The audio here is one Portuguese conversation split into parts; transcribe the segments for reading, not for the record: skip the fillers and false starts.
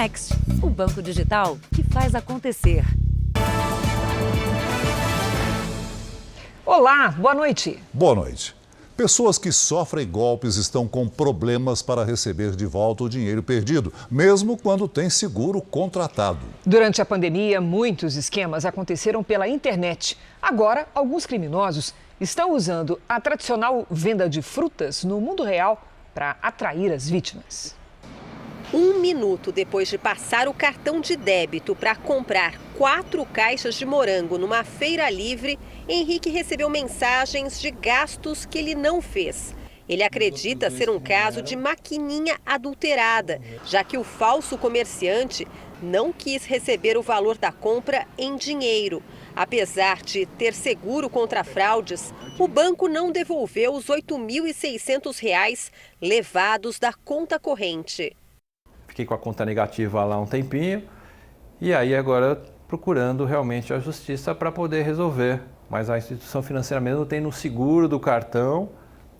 Next, o banco digital que faz acontecer. Olá, boa noite. Boa noite. Pessoas que sofrem golpes estão com problemas para receber de volta o dinheiro perdido, mesmo quando tem seguro contratado. Durante a pandemia, muitos esquemas aconteceram pela internet. Agora, alguns criminosos estão usando a tradicional venda de frutas no mundo real para atrair as vítimas. 1 minuto depois de passar o cartão de débito para comprar 4 caixas de morango numa feira livre, Henrique recebeu mensagens de gastos que ele não fez. Ele acredita ser um caso de maquininha adulterada, já que o falso comerciante não quis receber o valor da compra em dinheiro. Apesar de ter seguro contra fraudes, o banco não devolveu os R$ 8.600 levados da conta corrente. Fiquei com a conta negativa lá um tempinho e aí agora procurando realmente a justiça para poder resolver. Mas a instituição financeira mesmo tem no seguro do cartão,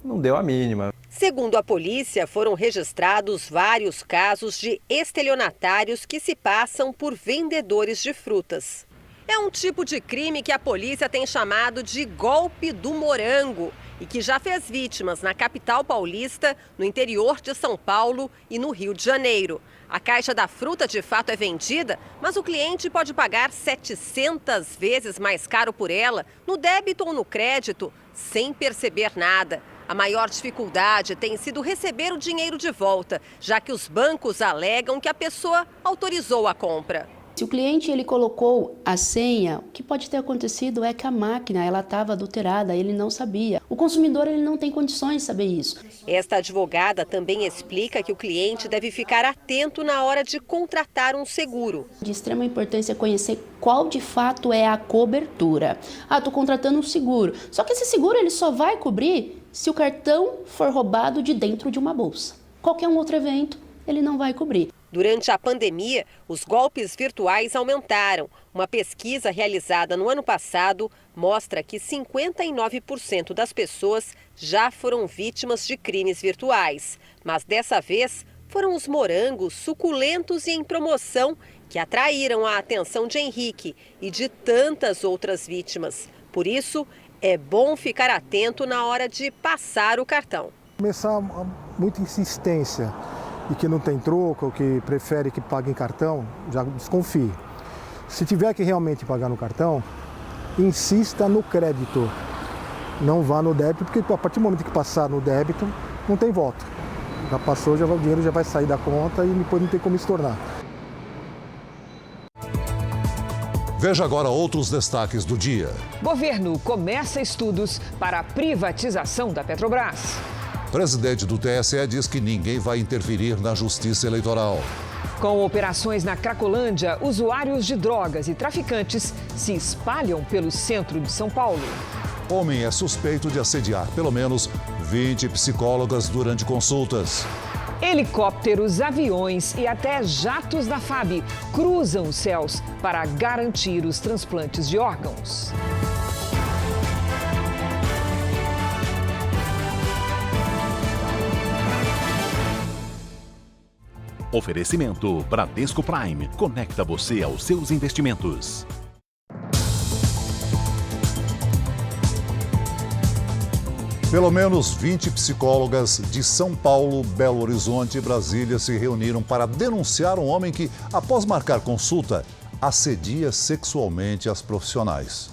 não deu a mínima. Segundo a polícia, foram registrados vários casos de estelionatários que se passam por vendedores de frutas. É um tipo de crime que a polícia tem chamado de golpe do morango e que já fez vítimas na capital paulista, no interior de São Paulo e no Rio de Janeiro. A caixa da fruta de fato é vendida, mas o cliente pode pagar 700 vezes mais caro por ela, no débito ou no crédito, sem perceber nada. A maior dificuldade tem sido receber o dinheiro de volta, já que os bancos alegam que a pessoa autorizou a compra. Se o cliente ele colocou a senha, o que pode ter acontecido é que a máquina ela estava adulterada, ele não sabia. O consumidor ele não tem condições de saber isso. Esta advogada também explica que o cliente deve ficar atento na hora de contratar um seguro. De extrema importância conhecer qual de fato é a cobertura. Estou contratando um seguro. Só que esse seguro ele só vai cobrir se o cartão for roubado de dentro de uma bolsa. Qualquer um outro evento ele não vai cobrir. Durante a pandemia, os golpes virtuais aumentaram. Uma pesquisa realizada no ano passado mostra que 59% das pessoas já foram vítimas de crimes virtuais. Mas dessa vez, foram os morangos suculentos e em promoção que atraíram a atenção de Henrique e de tantas outras vítimas. Por isso, é bom ficar atento na hora de passar o cartão. Começar muita insistência e que não tem troco, ou que prefere que pague em cartão, já desconfie. Se tiver que realmente pagar no cartão, insista no crédito. Não vá no débito, porque a partir do momento que passar no débito, não tem volta. Já passou, o dinheiro já vai sair da conta e depois não tem como estornar. Veja agora outros destaques do dia. Governo começa estudos para a privatização da Petrobras. Presidente do TSE diz que ninguém vai interferir na justiça eleitoral. Com operações na Cracolândia, usuários de drogas e traficantes se espalham pelo centro de São Paulo. Homem é suspeito de assediar pelo menos 20 psicólogas durante consultas. Helicópteros, aviões e até jatos da FAB cruzam os céus para garantir os transplantes de órgãos. Oferecimento Bradesco Prime. Conecta você aos seus investimentos. Pelo menos 20 psicólogas de São Paulo, Belo Horizonte e Brasília se reuniram para denunciar um homem que, após marcar consulta, assedia sexualmente as profissionais.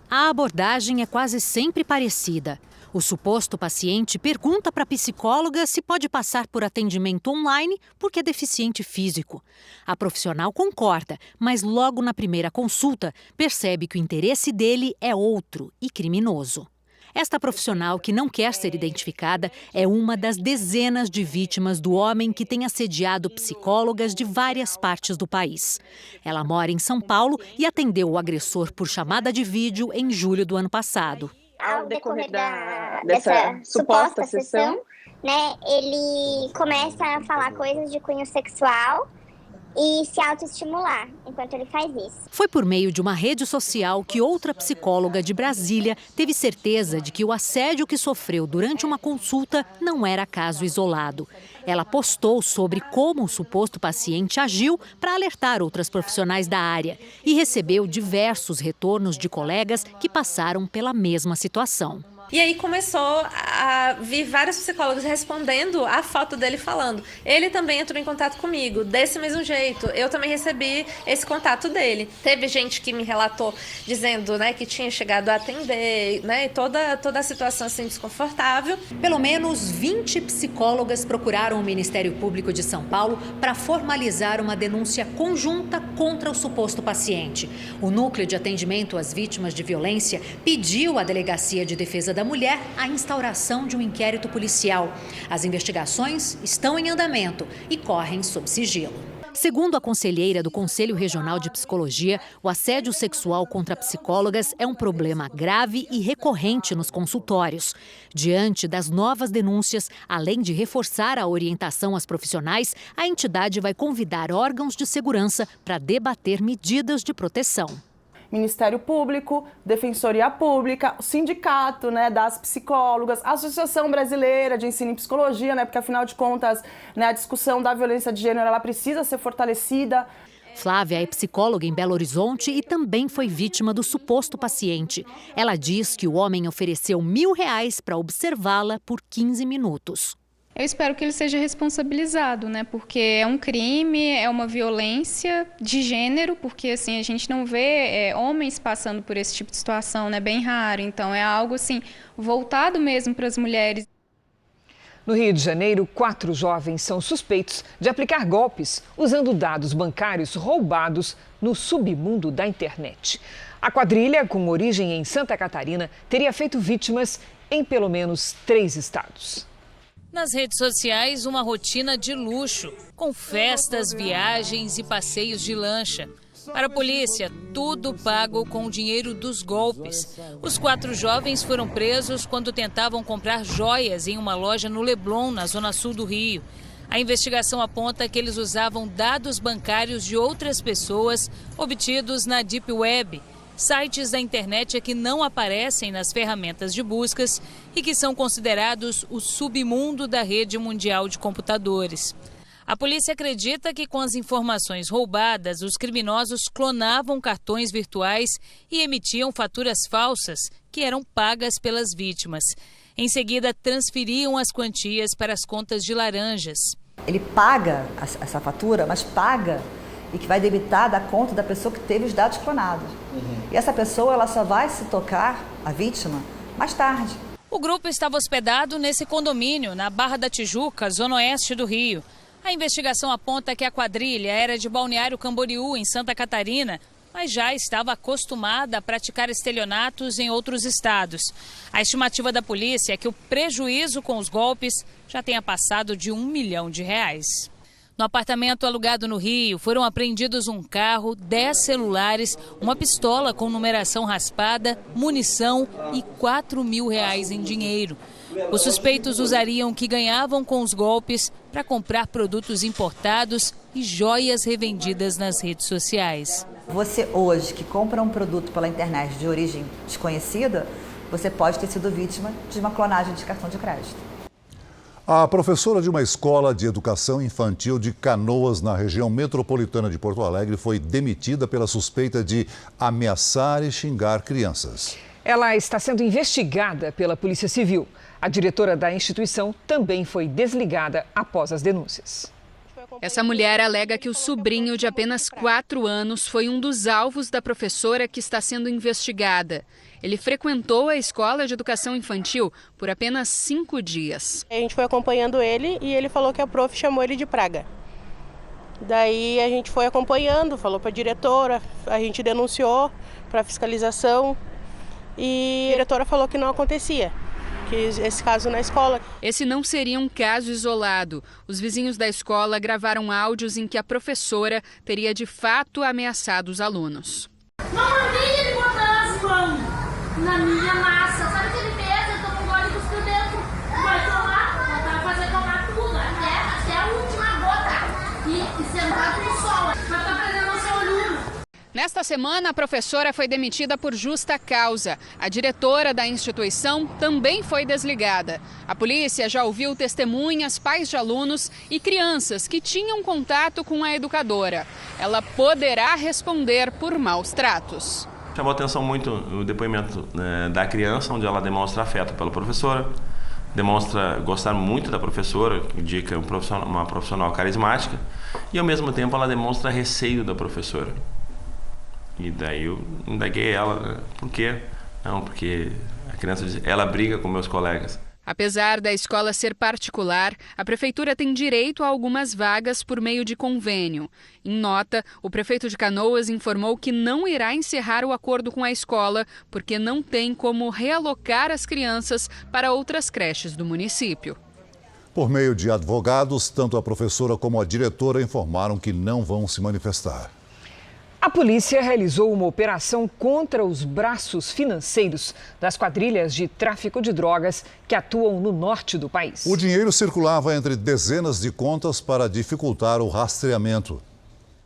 A abordagem é quase sempre parecida. O suposto paciente pergunta para a psicóloga se pode passar por atendimento online porque é deficiente físico. A profissional concorda, mas logo na primeira consulta percebe que o interesse dele é outro e criminoso. Esta profissional, que não quer ser identificada, é uma das dezenas de vítimas do homem que tem assediado psicólogas de várias partes do país. Ela mora em São Paulo e atendeu o agressor por chamada de vídeo em julho do ano passado. Ao decorrer dessa suposta sessão, né, ele começa a falar coisas de cunho sexual e se autoestimular enquanto ele faz isso. Foi por meio de uma rede social que outra psicóloga de Brasília teve certeza de que o assédio que sofreu durante uma consulta não era caso isolado. Ela postou sobre como o suposto paciente agiu para alertar outras profissionais da área e recebeu diversos retornos de colegas que passaram pela mesma situação. E aí começou a vir vários psicólogos respondendo a foto dele falando. Ele também entrou em contato comigo, desse mesmo jeito. Eu também recebi esse contato dele. Teve gente que me relatou dizendo, né, que tinha chegado a atender, né, toda a situação assim desconfortável. Pelo menos 20 psicólogas procuraram o Ministério Público de São Paulo para formalizar uma denúncia conjunta contra o suposto paciente. O Núcleo de Atendimento às Vítimas de Violência pediu à Delegacia de Defesa da Mulher a instauração de um inquérito policial. As investigações estão em andamento e correm sob sigilo. Segundo a conselheira do Conselho Regional de Psicologia, o assédio sexual contra psicólogas é um problema grave e recorrente nos consultórios. Diante das novas denúncias, além de reforçar a orientação às profissionais, a entidade vai convidar órgãos de segurança para debater medidas de proteção. Ministério Público, Defensoria Pública, o Sindicato, né, das Psicólogas, a Associação Brasileira de Ensino em Psicologia, né, porque afinal de contas, né, a discussão da violência de gênero ela precisa ser fortalecida. Flávia é psicóloga em Belo Horizonte e também foi vítima do suposto paciente. Ela diz que o homem ofereceu R$1.000 para observá-la por 15 minutos. Eu espero que ele seja responsabilizado, né? Porque é um crime, é uma violência de gênero, porque assim a gente não vê homens passando por esse tipo de situação, né? Bem raro. Então é algo assim voltado mesmo para as mulheres. No Rio de Janeiro, 4 jovens são suspeitos de aplicar golpes usando dados bancários roubados no submundo da internet. A quadrilha, com origem em Santa Catarina, teria feito vítimas em pelo menos 3 estados. Nas redes sociais, uma rotina de luxo, com festas, viagens e passeios de lancha. Para a polícia, tudo pago com o dinheiro dos golpes. Os 4 jovens foram presos quando tentavam comprar joias em uma loja no Leblon, na zona sul do Rio. A investigação aponta que eles usavam dados bancários de outras pessoas obtidos na Deep Web, sites da internet que não aparecem nas ferramentas de buscas e que são considerados o submundo da rede mundial de computadores. A polícia acredita que com as informações roubadas, os criminosos clonavam cartões virtuais e emitiam faturas falsas que eram pagas pelas vítimas. Em seguida, transferiam as quantias para as contas de laranjas. Ele paga essa fatura, mas paga e que vai debitar da conta da pessoa que teve os dados clonados. E essa pessoa ela só vai se tocar, a vítima, mais tarde. O grupo estava hospedado nesse condomínio, na Barra da Tijuca, zona oeste do Rio. A investigação aponta que a quadrilha era de Balneário Camboriú, em Santa Catarina, mas já estava acostumada a praticar estelionatos em outros estados. A estimativa da polícia é que o prejuízo com os golpes já tenha passado de R$1 milhão. No apartamento alugado no Rio, foram apreendidos um carro, 10 celulares, uma pistola com numeração raspada, munição e R$4.000 em dinheiro. Os suspeitos usariam o que ganhavam com os golpes para comprar produtos importados e joias revendidas nas redes sociais. Você hoje que compra um produto pela internet de origem desconhecida, você pode ter sido vítima de uma clonagem de cartão de crédito. A professora de uma escola de educação infantil de Canoas, na região metropolitana de Porto Alegre, foi demitida pela suspeita de ameaçar e xingar crianças. Ela está sendo investigada pela Polícia Civil. A diretora da instituição também foi desligada após as denúncias. Essa mulher alega que o sobrinho de apenas 4 anos foi um dos alvos da professora que está sendo investigada. Ele frequentou a escola de educação infantil por apenas 5 dias. A gente foi acompanhando ele e ele falou que a prof chamou ele de praga. Daí a gente foi acompanhando, falou para a diretora, a gente denunciou para a fiscalização e a diretora falou que não acontecia. Esse caso na escola. Esse não seria um caso isolado. Os vizinhos da escola gravaram áudios em que a professora teria de fato ameaçado os alunos. Não mandei ele botar as mãos na minha massa. Sabe o que ele fez? Ele tomou um gole e cuspiu dentro. Vai tomar, vai fazer tomar tudo, até a última gota. E sentado no sol Nesta semana, a professora foi demitida por justa causa. A diretora da instituição também foi desligada. A polícia já ouviu testemunhas, pais de alunos e crianças que tinham contato com a educadora. Ela poderá responder por maus tratos. Chamou atenção muito o depoimento da criança, onde ela demonstra afeto pela professora, demonstra gostar muito da professora, indica uma profissional carismática, e ao mesmo tempo ela demonstra receio da professora. E daí eu indaguei ela, por quê? Não, porque a criança diz, ela briga com meus colegas. Apesar da escola ser particular, a prefeitura tem direito a algumas vagas por meio de convênio. Em nota, o prefeito de Canoas informou que não irá encerrar o acordo com a escola, porque não tem como realocar as crianças para outras creches do município. Por meio de advogados, tanto a professora como a diretora informaram que não vão se manifestar. A polícia realizou uma operação contra os braços financeiros das quadrilhas de tráfico de drogas que atuam no norte do país. O dinheiro circulava entre dezenas de contas para dificultar o rastreamento.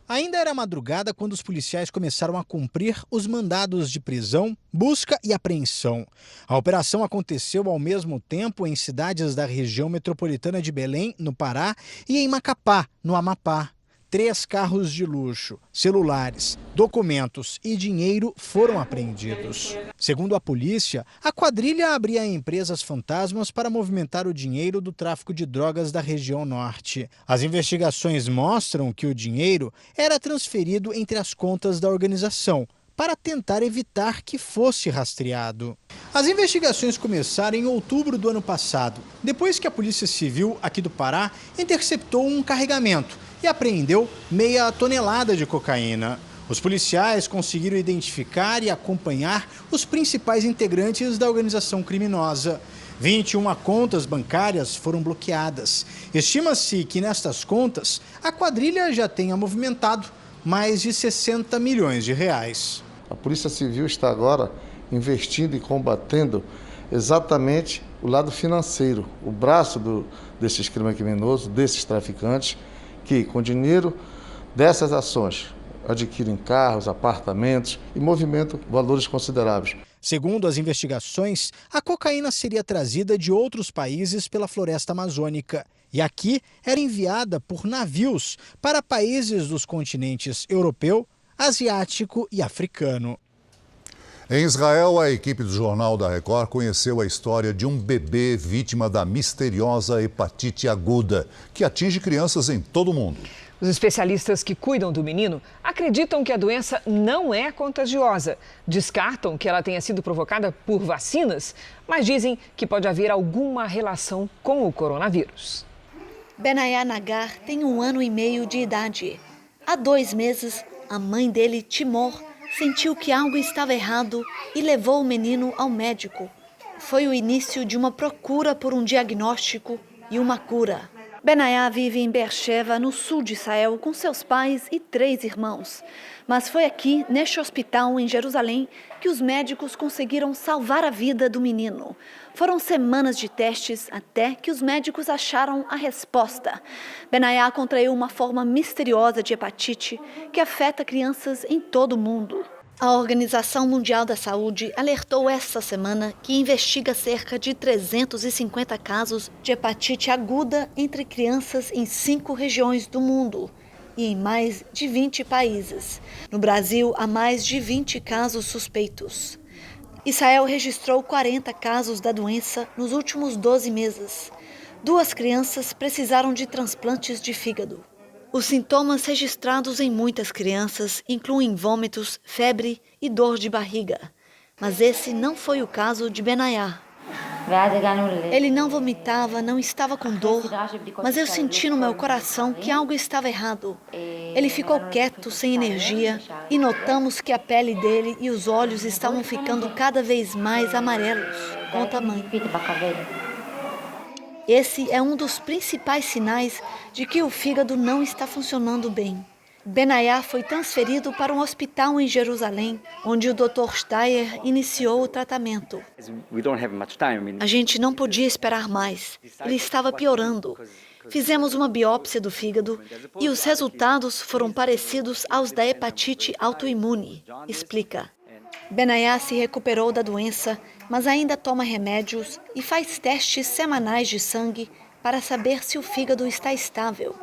Ainda era madrugada quando os policiais começaram a cumprir os mandados de prisão, busca e apreensão. A operação aconteceu ao mesmo tempo em cidades da região metropolitana de Belém, no Pará, e em Macapá, no Amapá. 3 carros de luxo, celulares, documentos e dinheiro foram apreendidos. Segundo a polícia, a quadrilha abria empresas fantasmas para movimentar o dinheiro do tráfico de drogas da região norte. As investigações mostram que o dinheiro era transferido entre as contas da organização, para tentar evitar que fosse rastreado. As investigações começaram em outubro do ano passado, depois que a Polícia Civil aqui do Pará interceptou um carregamento e apreendeu meia tonelada de cocaína. Os policiais conseguiram identificar e acompanhar os principais integrantes da organização criminosa. 21 contas bancárias foram bloqueadas. Estima-se que nestas contas a quadrilha já tenha movimentado mais de 60 milhões de reais. A Polícia Civil está agora investindo e combatendo exatamente o lado financeiro, o braço desses criminosos, desses traficantes, que com dinheiro dessas ações adquirem carros, apartamentos e movimentam valores consideráveis. Segundo as investigações, a cocaína seria trazida de outros países pela floresta amazônica e aqui era enviada por navios para países dos continentes europeu, asiático e africano. Em Israel, a equipe do Jornal da Record conheceu a história de um bebê vítima da misteriosa hepatite aguda, que atinge crianças em todo o mundo. Os especialistas que cuidam do menino acreditam que a doença não é contagiosa. Descartam que ela tenha sido provocada por vacinas, mas dizem que pode haver alguma relação com o coronavírus. Benaya Nagar tem 1 ano e meio de idade. Há 2 meses, a mãe dele, Timor, sentiu que algo estava errado e levou o menino ao médico. Foi o início de uma procura por um diagnóstico e uma cura. Benaya vive em Beersheba, no sul de Israel, com seus pais e 3 irmãos. Mas foi aqui, neste hospital em Jerusalém, que os médicos conseguiram salvar a vida do menino. Foram semanas de testes até que os médicos acharam a resposta. Benaya contraiu uma forma misteriosa de hepatite que afeta crianças em todo o mundo. A Organização Mundial da Saúde alertou esta semana que investiga cerca de 350 casos de hepatite aguda entre crianças em 5 regiões do mundo e em mais de 20 países. No Brasil, há mais de 20 casos suspeitos. Israel registrou 40 casos da doença nos últimos 12 meses. 2 crianças precisaram de transplantes de fígado. Os sintomas registrados em muitas crianças incluem vômitos, febre e dor de barriga. Mas esse não foi o caso de Benaya. Ele não vomitava, não estava com dor, mas eu senti no meu coração que algo estava errado. Ele ficou quieto, sem energia, e notamos que a pele dele e os olhos estavam ficando cada vez mais amarelos, conta a mãe. Esse é um dos principais sinais de que o fígado não está funcionando bem. Benaia foi transferido para um hospital em Jerusalém, onde o Dr. Steyer iniciou o tratamento. A gente não podia esperar mais. Ele estava piorando. Fizemos uma biópsia do fígado e os resultados foram parecidos aos da hepatite autoimune, explica. Benaia se recuperou da doença, mas ainda toma remédios e faz testes semanais de sangue para saber se o fígado está estável.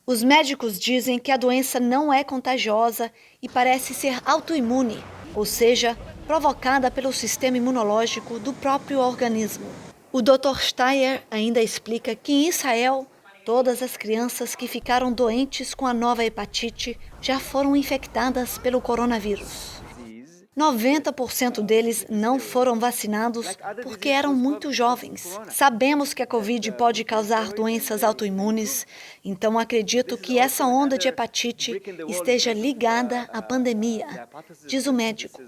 Os médicos dizem que a doença não é contagiosa e parece ser autoimune, ou seja, provocada pelo sistema imunológico do próprio organismo. O Dr. Steyer ainda explica que em Israel, todas as crianças que ficaram doentes com a nova hepatite já foram infectadas pelo coronavírus. 90% deles não foram vacinados porque eram muito jovens. Sabemos que a Covid pode causar doenças autoimunes, então acredito que essa onda de hepatite esteja ligada à pandemia, diz o médico.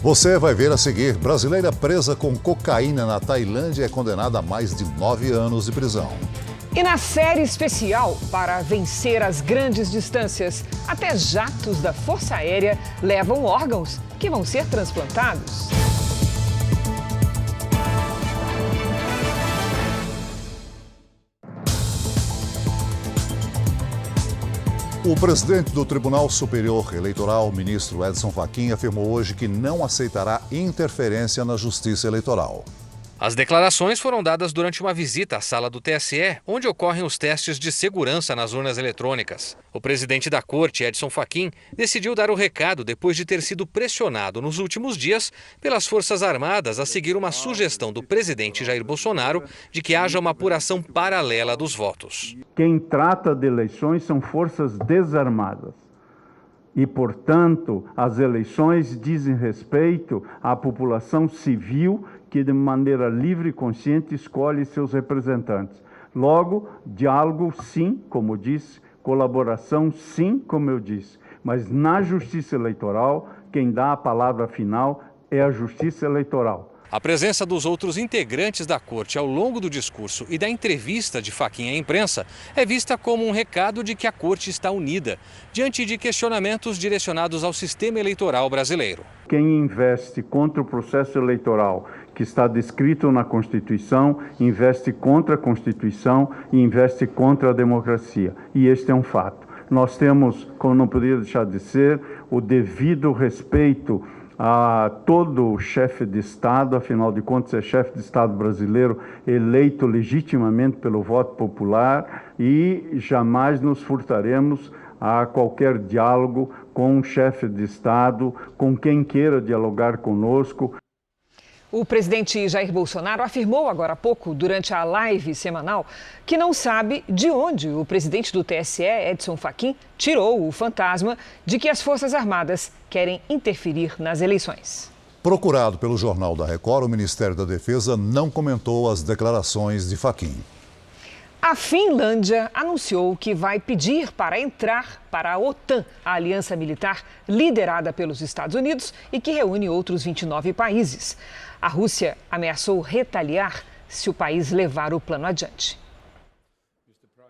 Você vai ver a seguir: brasileira presa com cocaína na Tailândia é condenada a mais de 9 anos de prisão. E na série especial, para vencer as grandes distâncias, até jatos da Força Aérea levam órgãos que vão ser transplantados. O presidente do Tribunal Superior Eleitoral, ministro Edson Fachin, afirmou hoje que não aceitará interferência na Justiça Eleitoral. As declarações foram dadas durante uma visita à sala do TSE, onde ocorrem os testes de segurança nas urnas eletrônicas. O presidente da corte, Edson Fachin, decidiu dar o recado depois de ter sido pressionado nos últimos dias pelas Forças Armadas a seguir uma sugestão do presidente Jair Bolsonaro de que haja uma apuração paralela dos votos. Quem trata de eleições são forças desarmadas. E, portanto, as eleições dizem respeito à população civil que, de maneira livre e consciente, escolhe seus representantes. Logo, diálogo, sim, como disse, colaboração, sim, como eu disse. Mas na Justiça Eleitoral, quem dá a palavra final é a Justiça Eleitoral. A presença dos outros integrantes da corte ao longo do discurso e da entrevista de Fachin à imprensa é vista como um recado de que a corte está unida, diante de questionamentos direcionados ao sistema eleitoral brasileiro. Quem investe contra o processo eleitoral que está descrito na Constituição, investe contra a Constituição e investe contra a democracia. E este é um fato. Nós temos, como não poderia deixar de ser, o devido respeito a todo chefe de Estado, afinal de contas é chefe de Estado brasileiro eleito legitimamente pelo voto popular, e jamais nos furtaremos a qualquer diálogo com um chefe de Estado, com quem queira dialogar conosco. O presidente Jair Bolsonaro afirmou agora há pouco, durante a live semanal, que não sabe de onde o presidente do TSE, Edson Fachin, tirou o fantasma de que as Forças Armadas querem interferir nas eleições. Procurado pelo Jornal da Record, o Ministério da Defesa não comentou as declarações de Fachin. A Finlândia anunciou que vai pedir para entrar para a OTAN, a aliança militar liderada pelos Estados Unidos e que reúne outros 29 países. A Rússia ameaçou retaliar se o país levar o plano adiante.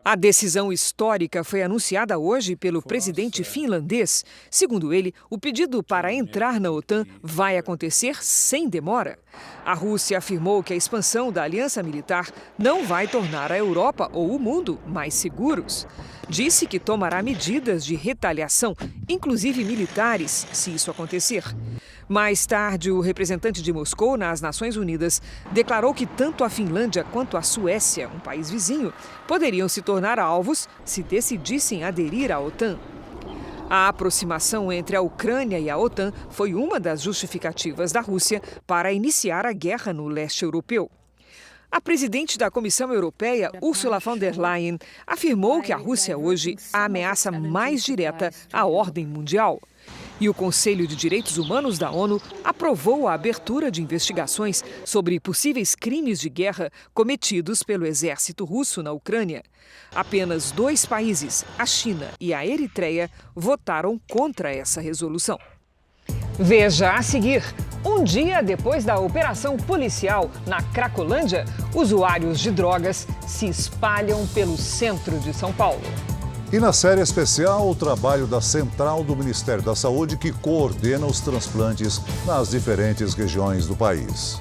A decisão histórica foi anunciada hoje pelo presidente finlandês. Segundo ele, o pedido para entrar na OTAN vai acontecer sem demora. A Rússia afirmou que a expansão da aliança militar não vai tornar a Europa ou o mundo mais seguros. Disse que tomará medidas de retaliação, inclusive militares, se isso acontecer. Mais tarde, o representante de Moscou nas Nações Unidas declarou que tanto a Finlândia quanto a Suécia, um país vizinho, poderiam se tornar alvos se decidissem aderir à OTAN. A aproximação entre a Ucrânia e a OTAN foi uma das justificativas da Rússia para iniciar a guerra no leste europeu. A presidente da Comissão Europeia, Ursula von der Leyen, afirmou que a Rússia é hoje a ameaça mais direta à ordem mundial. E o Conselho de Direitos Humanos da ONU aprovou a abertura de investigações sobre possíveis crimes de guerra cometidos pelo exército russo na Ucrânia. Apenas 2 países, a China e a Eritreia, votaram contra essa resolução. Veja a seguir: Um dia depois da operação policial na Cracolândia, usuários de drogas se espalham pelo centro de São Paulo. E na série especial, o trabalho da Central do Ministério da Saúde, que coordena os transplantes nas diferentes regiões do país.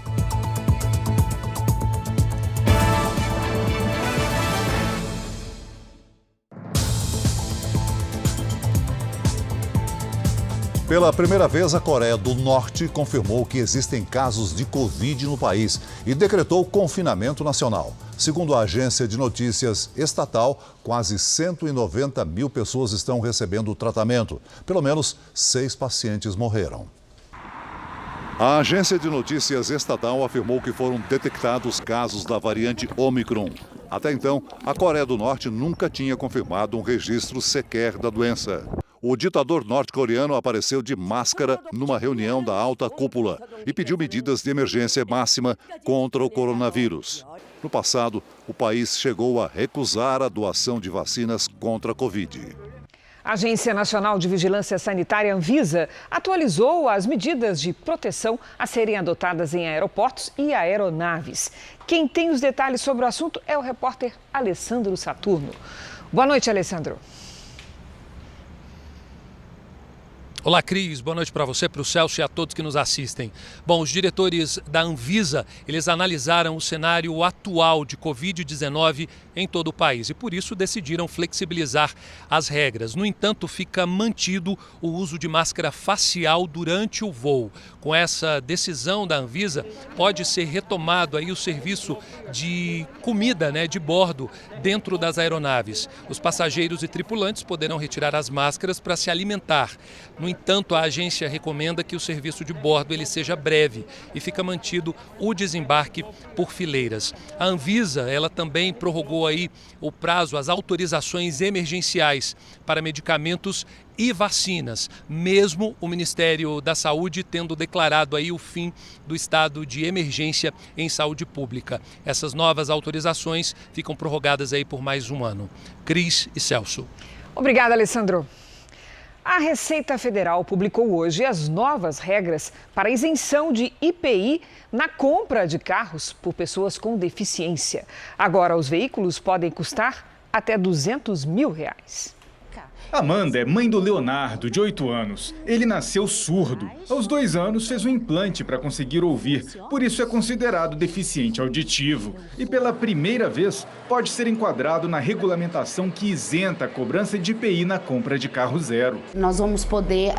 Pela primeira vez, a Coreia do Norte confirmou que existem casos de Covid no país e decretou confinamento nacional. Segundo a agência de notícias estatal, quase 190 mil pessoas estão recebendo o tratamento. Pelo menos 6 pacientes morreram. A agência de notícias estatal afirmou que foram detectados casos da variante Omicron. Até então, a Coreia do Norte nunca tinha confirmado um registro sequer da doença. O ditador norte-coreano apareceu de máscara numa reunião da alta cúpula e pediu medidas de emergência máxima contra o coronavírus. No passado, o país chegou a recusar a doação de vacinas contra a Covid. A Agência Nacional de Vigilância Sanitária, Anvisa, atualizou as medidas de proteção a serem adotadas em aeroportos e aeronaves. Quem tem os detalhes sobre o assunto é o repórter Alessandro Saturno. Boa noite, Alessandro. Olá, Cris. Boa noite para você, para o Celso e a todos que nos assistem. Bom, os diretores da Anvisa, eles analisaram o cenário atual de Covid-19 em todo o país e, por isso, decidiram flexibilizar as regras. No entanto, fica mantido o uso de máscara facial durante o voo. Com essa decisão da Anvisa, pode ser retomado aí o serviço de comida, de bordo dentro das aeronaves. Os passageiros e tripulantes poderão retirar as máscaras para se alimentar. No entanto, a agência recomenda que o serviço de bordo ele seja breve e fica mantido o desembarque por fileiras. A Anvisa, ela também prorrogou aí o prazo, as autorizações emergenciais para medicamentos e vacinas, mesmo o Ministério da Saúde tendo declarado aí o fim do estado de emergência em saúde pública. Essas novas autorizações ficam prorrogadas aí por mais um ano. Cris e Celso. Obrigada, Alessandro. A Receita Federal publicou hoje as novas regras para isenção de IPI na compra de carros por pessoas com deficiência. Agora, os veículos podem custar até R$200 mil. Amanda é mãe do Leonardo, de 8 anos. Ele nasceu surdo. Aos 2 anos, fez um implante para conseguir ouvir, por isso é considerado deficiente auditivo. E pela primeira vez, pode ser enquadrado na regulamentação que isenta a cobrança de IPI na compra de carro zero. Nós vamos poder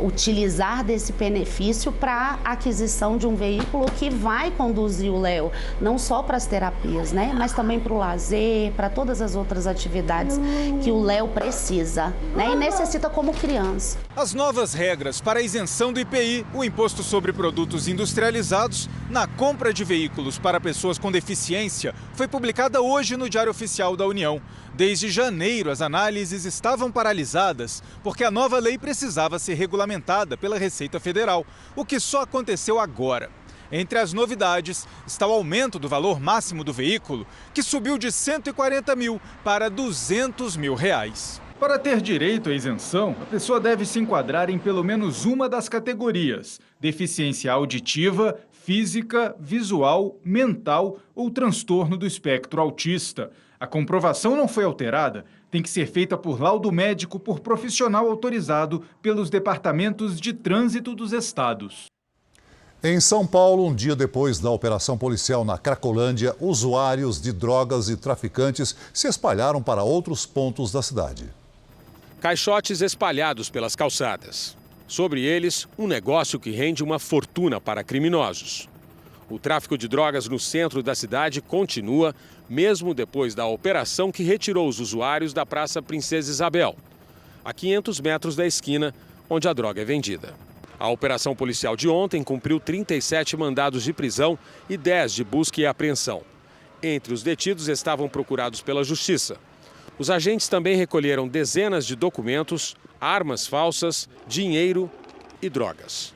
utilizar desse benefício para a aquisição de um veículo que vai conduzir o Léo, não só para as terapias, mas também para o lazer, para todas as outras atividades que o Léo precisa. E necessita como criança. As novas regras para a isenção do IPI, o Imposto sobre Produtos Industrializados, na compra de veículos para pessoas com deficiência, foi publicada hoje no Diário Oficial da União. Desde janeiro, as análises estavam paralisadas porque a nova lei precisava ser regulamentada pela Receita Federal, o que só aconteceu agora. Entre as novidades está o aumento do valor máximo do veículo, que subiu de 140 mil para 200 mil reais. Para ter direito à isenção, a pessoa deve se enquadrar em pelo menos uma das categorias: deficiência auditiva, física, visual, mental ou transtorno do espectro autista. A comprovação não foi alterada, tem que ser feita por laudo médico por profissional autorizado pelos departamentos de trânsito dos estados. Em São Paulo, um dia depois da operação policial na Cracolândia, usuários de drogas e traficantes se espalharam para outros pontos da cidade. Caixotes espalhados pelas calçadas. Sobre eles, um negócio que rende uma fortuna para criminosos. O tráfico de drogas no centro da cidade continua, mesmo depois da operação que retirou os usuários da Praça Princesa Isabel, a 500 metros da esquina onde a droga é vendida. A operação policial de ontem cumpriu 37 mandados de prisão e 10 de busca e apreensão. Entre os detidos estavam procurados pela Justiça. Os agentes também recolheram dezenas de documentos, armas falsas, dinheiro e drogas.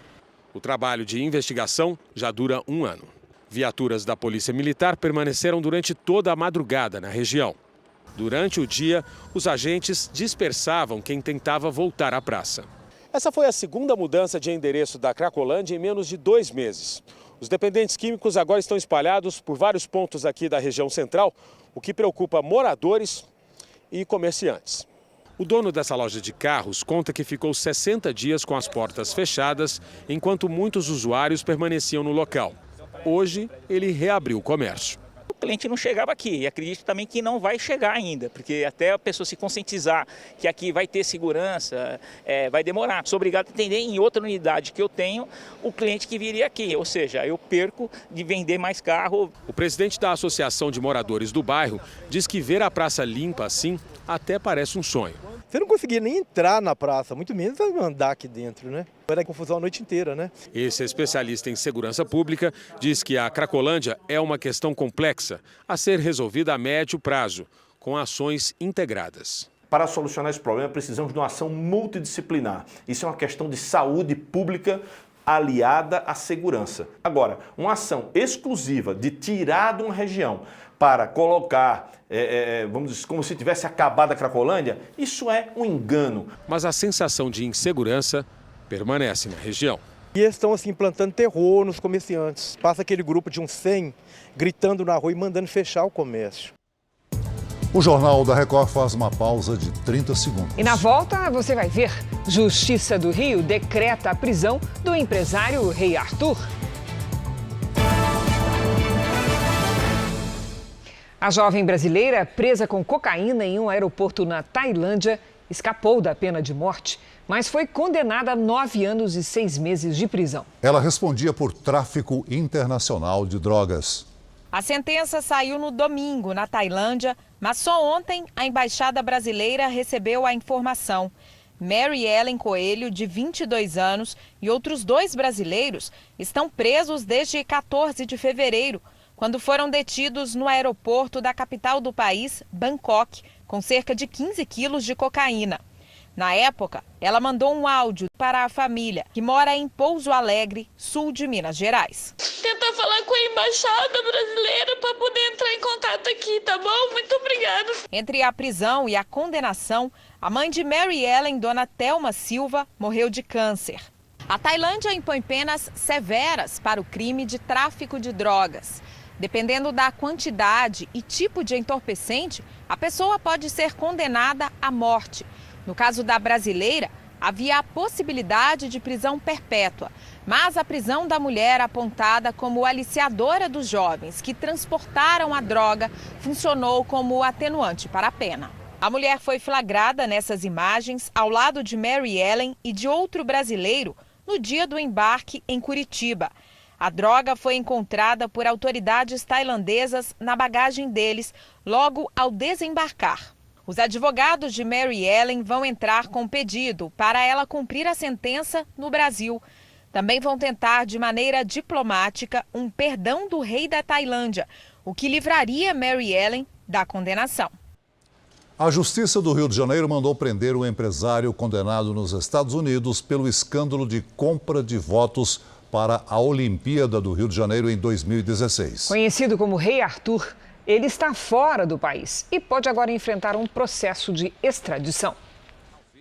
O trabalho de investigação já dura um ano. Viaturas da Polícia Militar permaneceram durante toda a madrugada na região. Durante o dia, os agentes dispersavam quem tentava voltar à praça. Essa foi a segunda mudança de endereço da Cracolândia em menos de 2 meses. Os dependentes químicos agora estão espalhados por vários pontos aqui da região central, o que preocupa moradores e comerciantes. O dono dessa loja de carros conta que ficou 60 dias com as portas fechadas, enquanto muitos usuários permaneciam no local. Hoje, ele reabriu o comércio. O cliente não chegava aqui e acredito também que não vai chegar ainda, porque até a pessoa se conscientizar que aqui vai ter segurança, vai demorar. Sou obrigado a atender em outra unidade que eu tenho o cliente que viria aqui, ou seja, eu perco de vender mais carro. O presidente da Associação de Moradores do Bairro diz que ver a praça limpa assim até parece um sonho. Você não conseguia nem entrar na praça, muito menos andar aqui dentro, né? Era confusão a noite inteira, né? Esse especialista em segurança pública diz que a Cracolândia é uma questão complexa a ser resolvida a médio prazo, com ações integradas. Para solucionar esse problema, precisamos de uma ação multidisciplinar. Isso é uma questão de saúde pública aliada à segurança. Agora, uma ação exclusiva de tirar de uma região para colocar, vamos dizer, como se tivesse acabado a Cracolândia, isso é um engano. Mas a sensação de insegurança permanece na região. E eles estão assim plantando terror nos comerciantes. Passa aquele grupo de uns 100 gritando na rua e mandando fechar o comércio. O Jornal da Record faz uma pausa de 30 segundos. E na volta você vai ver. Justiça do Rio decreta a prisão do empresário Rei Arthur. A jovem brasileira, presa com cocaína em um aeroporto na Tailândia, escapou da pena de morte, mas foi condenada a 9 anos e 6 meses de prisão. Ela respondia por tráfico internacional de drogas. A sentença saiu no domingo, na Tailândia, mas só ontem a embaixada brasileira recebeu a informação. Mary Ellen Coelho, de 22 anos, e outros 2 brasileiros estão presos desde 14 de fevereiro, quando foram detidos no aeroporto da capital do país, Bangkok, com cerca de 15 quilos de cocaína. Na época, ela mandou um áudio para a família, que mora em Pouso Alegre, sul de Minas Gerais. Tentar falar com a embaixada brasileira para poder entrar em contato aqui, tá bom? Muito obrigada. Entre a prisão e a condenação, a mãe de Mary Ellen, dona Thelma Silva, morreu de câncer. A Tailândia impõe penas severas para o crime de tráfico de drogas. Dependendo da quantidade e tipo de entorpecente, a pessoa pode ser condenada à morte. No caso da brasileira, havia a possibilidade de prisão perpétua, mas a prisão da mulher apontada como aliciadora dos jovens que transportaram a droga funcionou como atenuante para a pena. A mulher foi flagrada nessas imagens ao lado de Mary Ellen e de outro brasileiro no dia do embarque em Curitiba. A droga foi encontrada por autoridades tailandesas na bagagem deles logo ao desembarcar. Os advogados de Mary Ellen vão entrar com pedido para ela cumprir a sentença no Brasil. Também vão tentar, de maneira diplomática, um perdão do rei da Tailândia, o que livraria Mary Ellen da condenação. A Justiça do Rio de Janeiro mandou prender um empresário condenado nos Estados Unidos pelo escândalo de compra de votos para a Olimpíada do Rio de Janeiro em 2016. Conhecido como Rei Arthur, ele está fora do país e pode agora enfrentar um processo de extradição.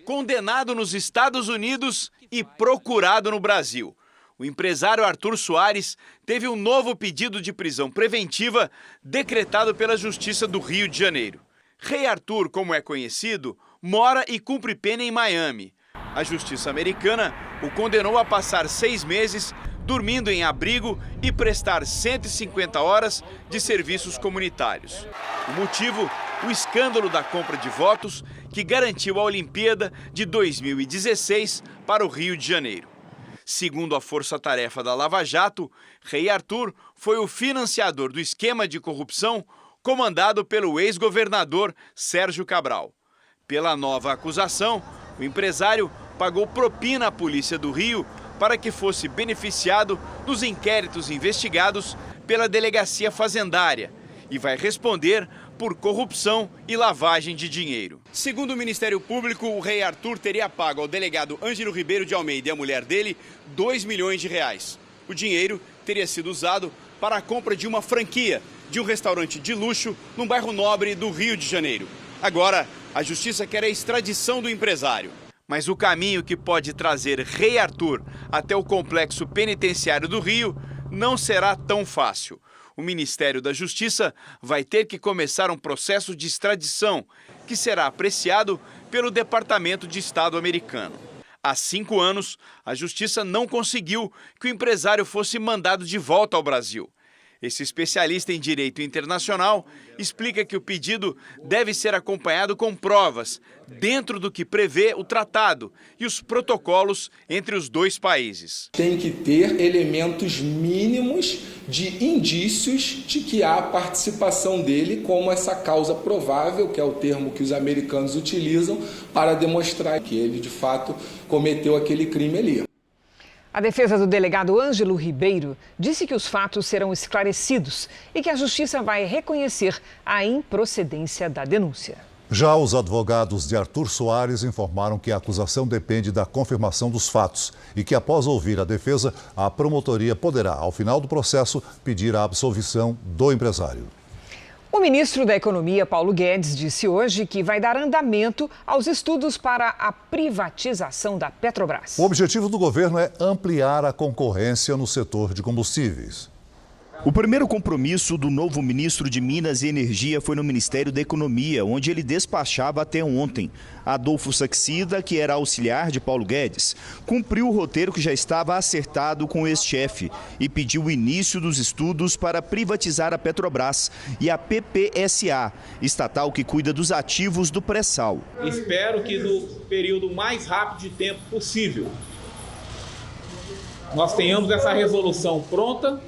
Condenado nos Estados Unidos e procurado no Brasil. O empresário Arthur Soares teve um novo pedido de prisão preventiva decretado pela Justiça do Rio de Janeiro. Rei Arthur, como é conhecido, mora e cumpre pena em Miami. A Justiça americana o condenou a passar 6 meses dormindo em abrigo e prestar 150 horas de serviços comunitários. O motivo, o escândalo da compra de votos que garantiu a Olimpíada de 2016 para o Rio de Janeiro. Segundo a força-tarefa da Lava Jato, Rei Arthur foi o financiador do esquema de corrupção comandado pelo ex-governador Sérgio Cabral. Pela nova acusação, o empresário pagou propina à Polícia do Rio para que fosse beneficiado nos inquéritos investigados pela Delegacia Fazendária e vai responder por corrupção e lavagem de dinheiro. Segundo o Ministério Público, o Rei Arthur teria pago ao delegado Ângelo Ribeiro de Almeida e a mulher dele R$2 milhões. O dinheiro teria sido usado para a compra de uma franquia de um restaurante de luxo num bairro nobre do Rio de Janeiro. Agora, a Justiça quer a extradição do empresário. Mas o caminho que pode trazer Rei Arthur até o complexo penitenciário do Rio não será tão fácil. O Ministério da Justiça vai ter que começar um processo de extradição, que será apreciado pelo Departamento de Estado americano. Há 5 anos, a Justiça não conseguiu que o empresário fosse mandado de volta ao Brasil. Esse especialista em direito internacional explica que o pedido deve ser acompanhado com provas, dentro do que prevê o tratado e os protocolos entre os dois países. Tem que ter elementos mínimos de indícios de que há participação dele como essa causa provável, que é o termo que os americanos utilizam, para demonstrar que ele, de fato, cometeu aquele crime ali. A defesa do delegado Ângelo Ribeiro disse que os fatos serão esclarecidos e que a Justiça vai reconhecer a improcedência da denúncia. Já os advogados de Arthur Soares informaram que a acusação depende da confirmação dos fatos e que, após ouvir a defesa, a promotoria poderá, ao final do processo, pedir a absolvição do empresário. O ministro da Economia, Paulo Guedes, disse hoje que vai dar andamento aos estudos para a privatização da Petrobras. O objetivo do governo é ampliar a concorrência no setor de combustíveis. O primeiro compromisso do novo ministro de Minas e Energia foi no Ministério da Economia, onde ele despachava até ontem. Adolfo Saxida, que era auxiliar de Paulo Guedes, cumpriu o roteiro que já estava acertado com o ex-chefe e pediu o início dos estudos para privatizar a Petrobras e a PPSA, estatal que cuida dos ativos do pré-sal. Espero que no período mais rápido de tempo possível nós tenhamos essa resolução pronta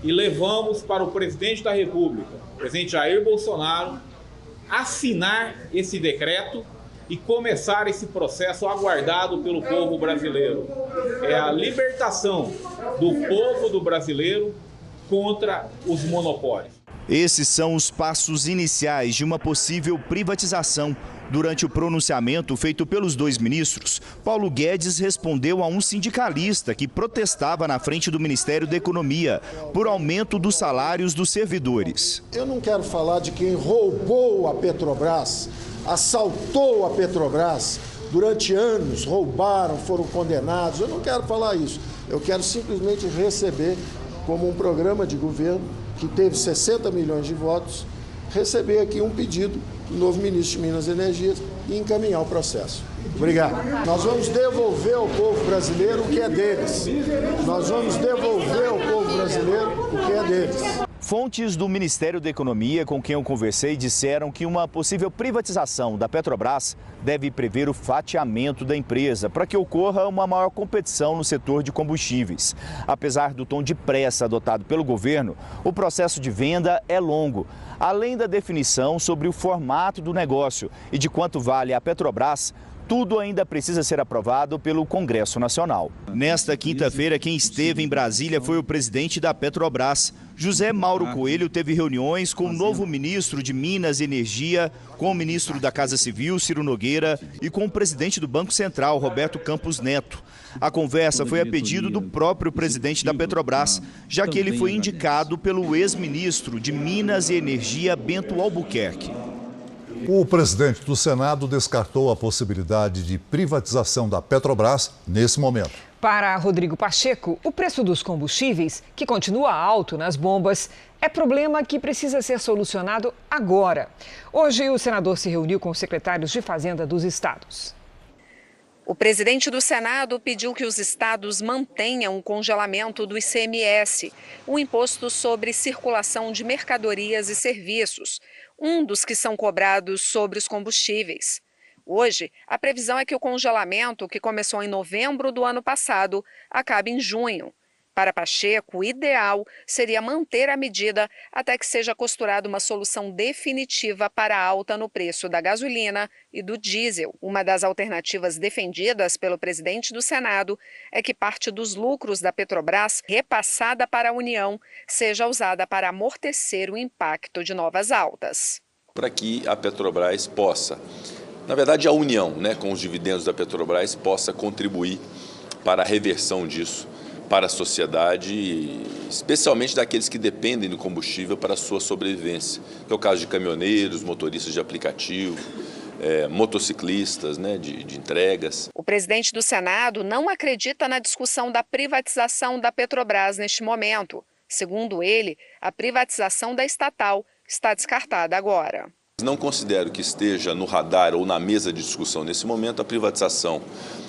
e levamos para o presidente da República, o presidente Jair Bolsonaro, assinar esse decreto e começar esse processo aguardado pelo povo brasileiro. É a libertação do povo do brasileiro contra os monopólios. Esses são os passos iniciais de uma possível privatização. Durante o pronunciamento feito pelos dois ministros, Paulo Guedes respondeu a um sindicalista que protestava na frente do Ministério da Economia por aumento dos salários dos servidores. Eu não quero falar de quem roubou a Petrobras, assaltou a Petrobras durante anos, roubaram, foram condenados. Eu não quero falar isso. Eu quero simplesmente receber, como um programa de governo que teve 60 milhões de votos, receber aqui um pedido do novo ministro de Minas e Energia e encaminhar o processo. Obrigado. Nós vamos devolver ao povo brasileiro o que é deles. Nós vamos devolver ao povo brasileiro o que é deles. Fontes do Ministério da Economia com quem eu conversei disseram que uma possível privatização da Petrobras deve prever o fatiamento da empresa para que ocorra uma maior competição no setor de combustíveis. Apesar do tom de pressa adotado pelo governo, o processo de venda é longo. Além da definição sobre o formato do negócio e de quanto vale a Petrobras, tudo ainda precisa ser aprovado pelo Congresso Nacional. Nesta quinta-feira, quem esteve em Brasília foi o presidente da Petrobras. José Mauro Coelho teve reuniões com o novo ministro de Minas e Energia, com o ministro da Casa Civil, Ciro Nogueira, e com o presidente do Banco Central, Roberto Campos Neto. A conversa foi a pedido do próprio presidente da Petrobras, já que ele foi indicado pelo ex-ministro de Minas e Energia, Bento Albuquerque. O presidente do Senado descartou a possibilidade de privatização da Petrobras nesse momento. Para Rodrigo Pacheco, o preço dos combustíveis, que continua alto nas bombas, é problema que precisa ser solucionado agora. Hoje, o senador se reuniu com os secretários de Fazenda dos estados. O presidente do Senado pediu que os estados mantenham o congelamento do ICMS, o imposto sobre circulação de mercadorias e serviços, um dos que são cobrados sobre os combustíveis. Hoje, a previsão é que o congelamento, que começou em novembro do ano passado, acabe em junho. Para Pacheco, o ideal seria manter a medida até que seja costurada uma solução definitiva para a alta no preço da gasolina e do diesel. Uma das alternativas defendidas pelo presidente do Senado é que parte dos lucros da Petrobras, repassada para a União, seja usada para amortecer o impacto de novas altas. Para que a Petrobras possa, na verdade a União, com os dividendos da Petrobras, possa contribuir para a reversão disso para a sociedade, especialmente daqueles que dependem do combustível para a sua sobrevivência, que é o caso de caminhoneiros, motoristas de aplicativo, motociclistas, né, de entregas. O presidente do Senado não acredita na discussão da privatização da Petrobras neste momento. Segundo ele, a privatização da estatal está descartada agora. Não considero que esteja no radar ou na mesa de discussão nesse momento a privatização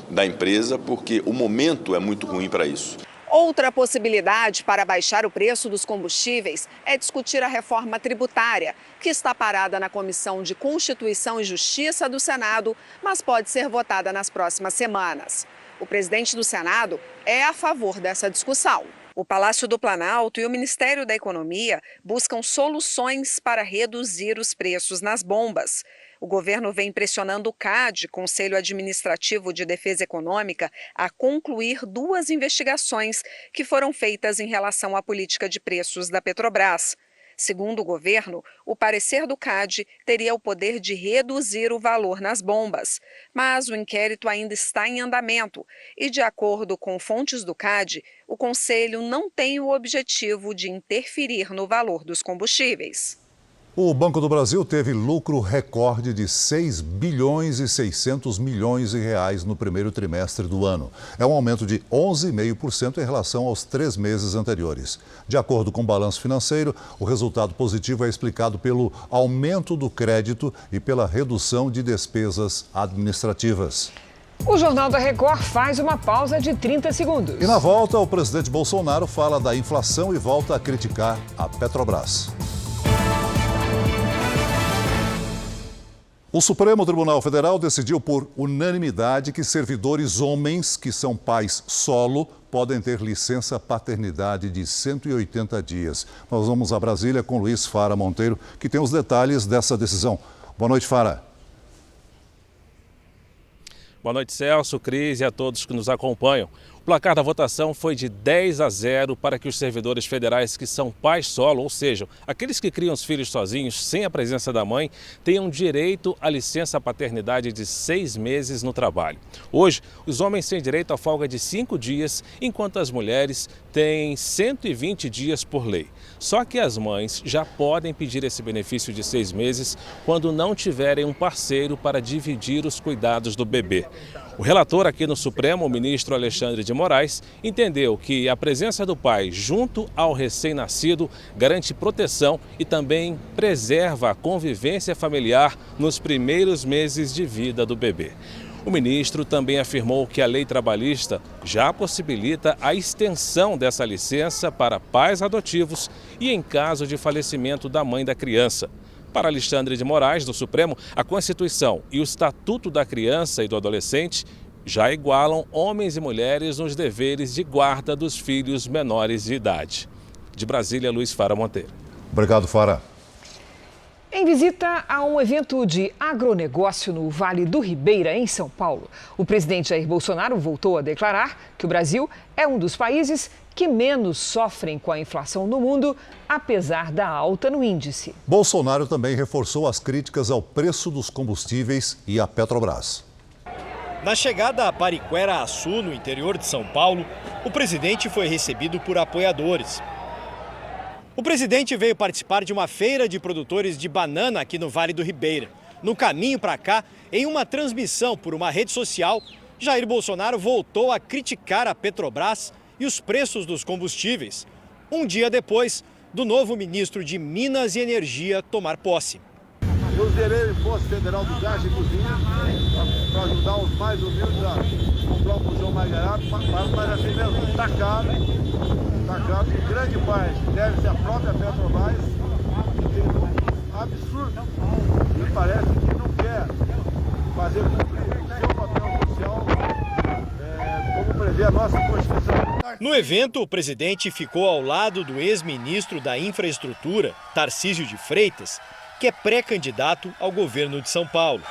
da empresa, porque o momento é muito ruim para isso. Outra possibilidade para baixar o preço dos combustíveis é discutir a reforma tributária, que está parada na Comissão de Constituição e Justiça do Senado, mas pode ser votada nas próximas semanas. O presidente do Senado é a favor dessa discussão. O Palácio do Planalto e o Ministério da Economia buscam soluções para reduzir os preços nas bombas. O governo vem pressionando o CAD, Conselho Administrativo de Defesa Econômica, a concluir 2 investigações que foram feitas em relação à política de preços da Petrobras. Segundo o governo, o parecer do CAD teria o poder de reduzir o valor nas bombas. Mas o inquérito ainda está em andamento e, de acordo com fontes do CAD, o Conselho não tem o objetivo de interferir no valor dos combustíveis. O Banco do Brasil teve lucro recorde de 6 bilhões e 600 milhões de reais no primeiro trimestre do ano. É um aumento de 11,5% em relação aos 3 meses anteriores. De acordo com o balanço financeiro, o resultado positivo é explicado pelo aumento do crédito e pela redução de despesas administrativas. O Jornal da Record faz uma pausa de 30 segundos. E na volta, o presidente Bolsonaro fala da inflação e volta a criticar a Petrobras. O Supremo Tribunal Federal decidiu por unanimidade que servidores homens que são pais solo podem ter licença paternidade de 180 dias. Nós vamos a Brasília com Luiz Fara Monteiro, que tem os detalhes dessa decisão. Boa noite, Fara. Boa noite, Celso, Cris e a todos que nos acompanham. O placar da votação foi de 10-0 para que os servidores federais que são pais solo, ou seja, aqueles que criam os filhos sozinhos sem a presença da mãe, tenham direito à licença paternidade de 6 meses no trabalho. Hoje, os homens têm direito à folga de 5 dias, enquanto as mulheres têm 120 dias por lei. Só que as mães já podem pedir esse benefício de 6 meses quando não tiverem um parceiro para dividir os cuidados do bebê. O relator aqui no Supremo, o ministro Alexandre de Moraes, entendeu que a presença do pai junto ao recém-nascido garante proteção e também preserva a convivência familiar nos primeiros meses de vida do bebê. O ministro também afirmou que a lei trabalhista já possibilita a extensão dessa licença para pais adotivos e em caso de falecimento da mãe da criança. Para Alexandre de Moraes, do Supremo, a Constituição e o Estatuto da Criança e do Adolescente já igualam homens e mulheres nos deveres de guarda dos filhos menores de idade. De Brasília, Luiz Fara Monteiro. Obrigado, Fara. Em visita a um evento de agronegócio no Vale do Ribeira, em São Paulo, o presidente Jair Bolsonaro voltou a declarar que o Brasil é um dos países que menos sofrem com a inflação no mundo, apesar da alta no índice. Bolsonaro também reforçou as críticas ao preço dos combustíveis e à Petrobras. Na chegada a Pariquera-Açu, no interior de São Paulo, o presidente foi recebido por apoiadores. O presidente veio participar de uma feira de produtores de banana aqui no Vale do Ribeira. No caminho para cá, em uma transmissão por uma rede social, Jair Bolsonaro voltou a criticar a Petrobras e os preços dos combustíveis, um dia depois do novo ministro de Minas e Energia tomar posse. Eu zerei o imposto federal do gás de cozinha para ajudar os mais humildes a comprar um bujão mais barato, mas assim mesmo, está caro. Está caro, em grande parte deve ser a própria Petrobras, que é um absurdo, me parece que não quer fazer cumprir o seu papel social, como prevê a nossa Constituição. No evento, o presidente ficou ao lado do ex-ministro da Infraestrutura, Tarcísio de Freitas, que é pré-candidato ao governo de São Paulo.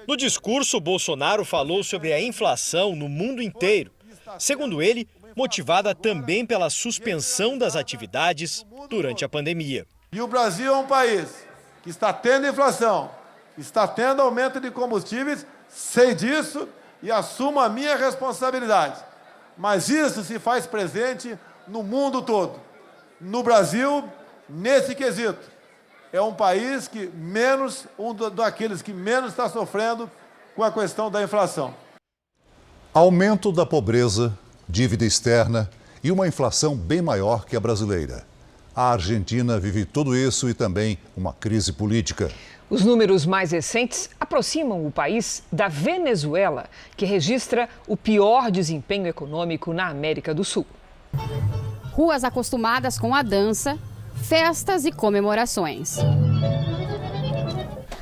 No discurso, Bolsonaro falou sobre a inflação no mundo inteiro. Segundo ele, motivada também pela suspensão das atividades durante a pandemia. E o Brasil é um país que está tendo inflação, está tendo aumento de combustíveis, sei disso e assumo a minha responsabilidade. Mas isso se faz presente no mundo todo. No Brasil, nesse quesito, é um país que daqueles que menos está sofrendo com a questão da inflação. Aumento da pobreza, dívida externa e uma inflação bem maior que a brasileira. A Argentina vive tudo isso e também uma crise política. Os números mais recentes aproximam o país da Venezuela, que registra o pior desempenho econômico na América do Sul. Ruas acostumadas com a dança, festas e comemorações.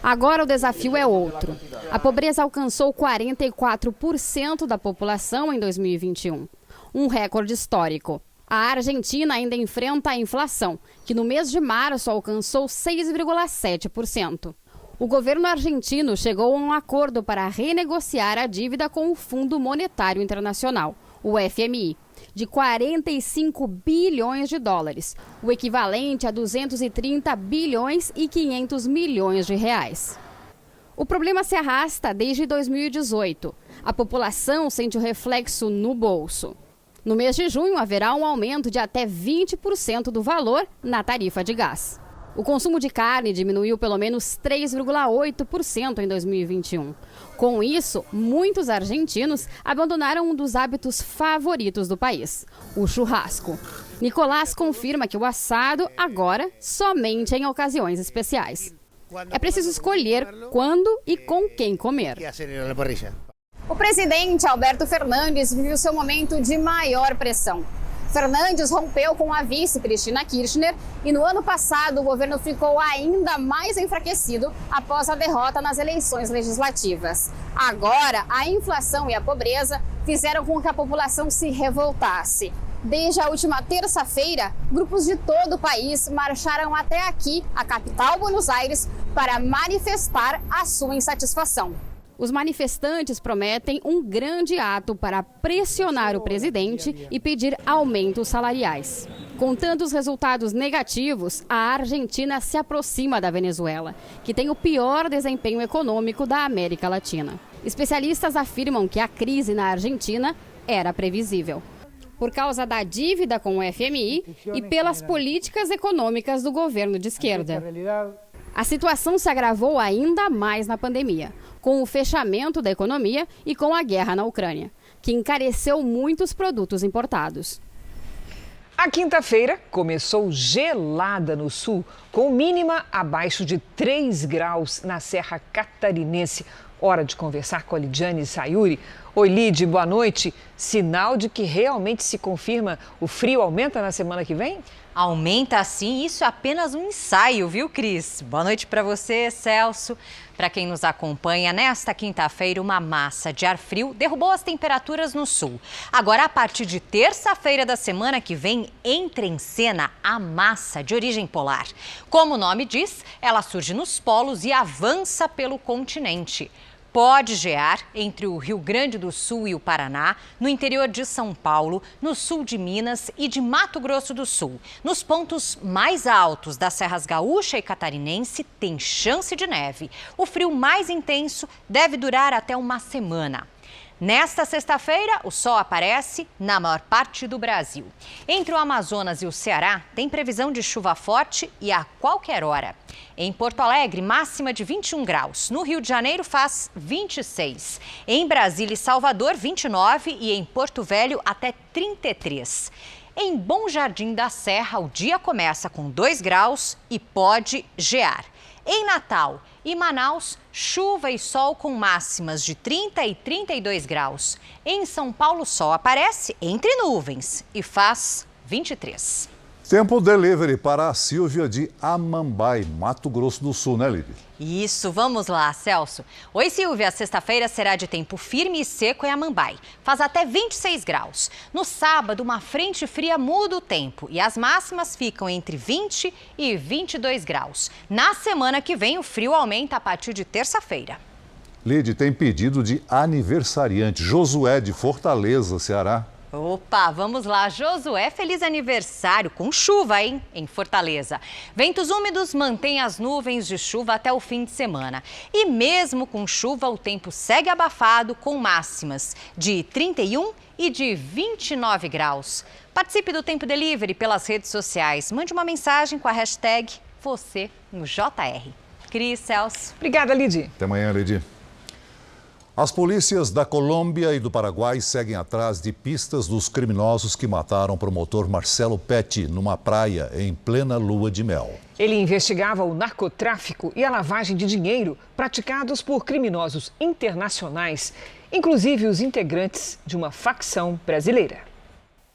Agora o desafio é outro. A pobreza alcançou 44% da população em 2021, um recorde histórico. A Argentina ainda enfrenta a inflação, que no mês de março alcançou 6,7%. O governo argentino chegou a um acordo para renegociar a dívida com o Fundo Monetário Internacional, o FMI, de 45 bilhões de dólares, o equivalente a 230 bilhões e 500 milhões de reais. O problema se arrasta desde 2018. A população sente o reflexo no bolso. No mês de junho, haverá um aumento de até 20% do valor na tarifa de gás. O consumo de carne diminuiu pelo menos 3,8% em 2021. Com isso, muitos argentinos abandonaram um dos hábitos favoritos do país, o churrasco. Nicolás confirma que o assado agora somente em ocasiões especiais. É preciso escolher quando e com quem comer. O presidente Alberto Fernandes vive o seu momento de maior pressão. Fernandes rompeu com a vice Cristina Kirchner e no ano passado o governo ficou ainda mais enfraquecido após a derrota nas eleições legislativas. Agora, a inflação e a pobreza fizeram com que a população se revoltasse. Desde a última terça-feira, grupos de todo o país marcharam até aqui, a capital Buenos Aires, para manifestar a sua insatisfação. Os manifestantes prometem um grande ato para pressionar o presidente e pedir aumentos salariais. Com tantos resultados negativos, a Argentina se aproxima da Venezuela, que tem o pior desempenho econômico da América Latina. Especialistas afirmam que a crise na Argentina era previsível, por causa da dívida com o FMI e pelas políticas econômicas do governo de esquerda. A situação se agravou ainda mais na pandemia, com o fechamento da economia e com a guerra na Ucrânia, que encareceu muitos produtos importados. A quinta-feira começou gelada no sul, com mínima abaixo de 3 graus na Serra Catarinense. Hora de conversar com a Lidiane Sayuri. Oi, Lid, boa noite. Sinal de que realmente se confirma o frio aumenta na semana que vem? Aumenta sim, isso é apenas um ensaio, viu, Cris? Boa noite para você, Celso. Para quem nos acompanha, nesta quinta-feira, uma massa de ar frio derrubou as temperaturas no sul. Agora, a partir de terça-feira da semana que vem, entra em cena a massa de origem polar. Como o nome diz, ela surge nos polos e avança pelo continente. Pode gear entre o Rio Grande do Sul e o Paraná, no interior de São Paulo, no sul de Minas e de Mato Grosso do Sul. Nos pontos mais altos das Serras Gaúcha e Catarinense, tem chance de neve. O frio mais intenso deve durar até uma semana. Nesta sexta-feira, o sol aparece na maior parte do Brasil. Entre o Amazonas e o Ceará, tem previsão de chuva forte e a qualquer hora. Em Porto Alegre, máxima de 21 graus. No Rio de Janeiro, faz 26. Em Brasília e Salvador, 29 e em Porto Velho, até 33. Em Bom Jardim da Serra, o dia começa com 2 graus e pode gear. Em Natal e Manaus, chuva e sol com máximas de 30 e 32 graus. Em São Paulo, o sol aparece entre nuvens e faz 23. Tempo delivery para a Silvia de Amambai, Mato Grosso do Sul, né, Lídia? Isso, vamos lá, Celso. Oi, Silvia, sexta-feira será de tempo firme e seco em Amambai. Faz até 26 graus. No sábado, uma frente fria muda o tempo e as máximas ficam entre 20 e 22 graus. Na semana que vem, o frio aumenta a partir de terça-feira. Lídia, tem pedido de aniversariante. Josué de Fortaleza, Ceará. Opa, vamos lá, Josué, feliz aniversário, com chuva, hein, em Fortaleza. Ventos úmidos mantêm as nuvens de chuva até o fim de semana. E mesmo com chuva, o tempo segue abafado, com máximas de 31 e de 29 graus. Participe do Tempo Delivery pelas redes sociais. Mande uma mensagem com a hashtag você no JR. Cris, Celso. Obrigada, Lidy. Até amanhã, Lidy. As polícias da Colômbia e do Paraguai seguem atrás de pistas dos criminosos que mataram o promotor Marcelo Petti numa praia em plena lua de mel. Ele investigava o narcotráfico e a lavagem de dinheiro praticados por criminosos internacionais, inclusive os integrantes de uma facção brasileira.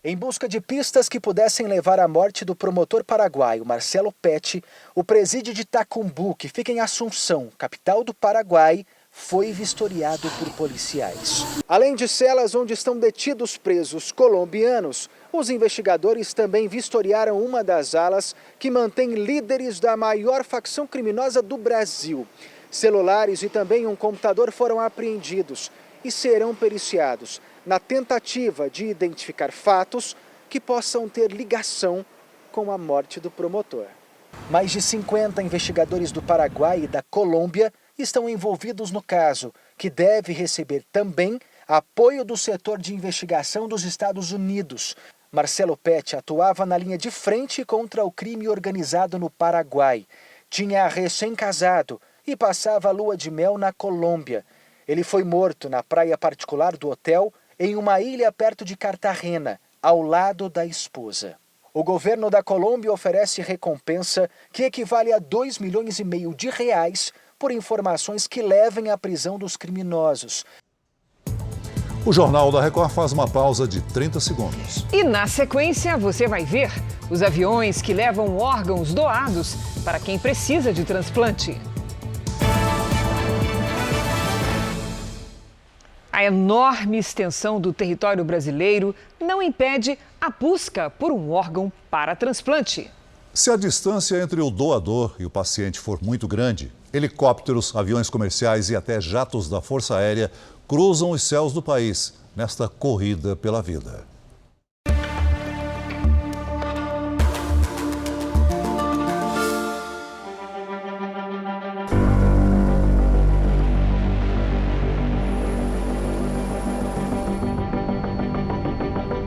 Em busca de pistas que pudessem levar à morte do promotor paraguaio Marcelo Petti, o presídio de Tacumbu, que fica em Assunção, capital do Paraguai, foi vistoriado por policiais. Além de celas onde estão detidos presos colombianos, os investigadores também vistoriaram uma das alas que mantém líderes da maior facção criminosa do Brasil. Celulares e também um computador foram apreendidos e serão periciados na tentativa de identificar fatos que possam ter ligação com a morte do promotor. Mais de 50 investigadores do Paraguai e da Colômbia estão envolvidos no caso, que deve receber também apoio do setor de investigação dos Estados Unidos. Marcelo Petti atuava na linha de frente contra o crime organizado no Paraguai. Tinha recém-casado e passava a lua de mel na Colômbia. Ele foi morto na praia particular do hotel, em uma ilha perto de Cartagena, ao lado da esposa. O governo da Colômbia oferece recompensa que equivale a 2,5 milhões de reais por informações que levem à prisão dos criminosos. O Jornal da Record faz uma pausa de 30 segundos. E na sequência você vai ver os aviões que levam órgãos doados para quem precisa de transplante. A enorme extensão do território brasileiro não impede a busca por um órgão para transplante. Se a distância entre o doador e o paciente for muito grande, helicópteros, aviões comerciais e até jatos da Força Aérea cruzam os céus do país nesta corrida pela vida.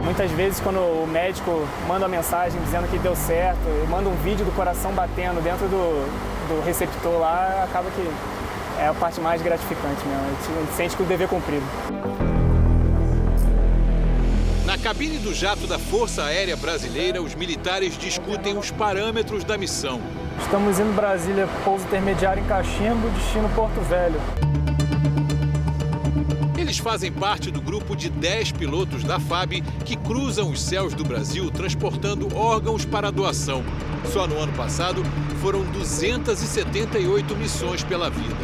Muitas vezes, quando o médico manda uma mensagem dizendo que deu certo, manda um vídeo do coração batendo dentro do receptor lá, acaba que é a parte mais gratificante mesmo. A gente sente que o dever é cumprido. Na cabine do jato da Força Aérea Brasileira, os militares discutem os parâmetros da missão. Estamos indo Brasília, pouso intermediário em Cachimbo, destino Porto Velho. Eles fazem parte do grupo de 10 pilotos da FAB que cruzam os céus do Brasil transportando órgãos para doação. Só no ano passado foram 278 missões pela vida.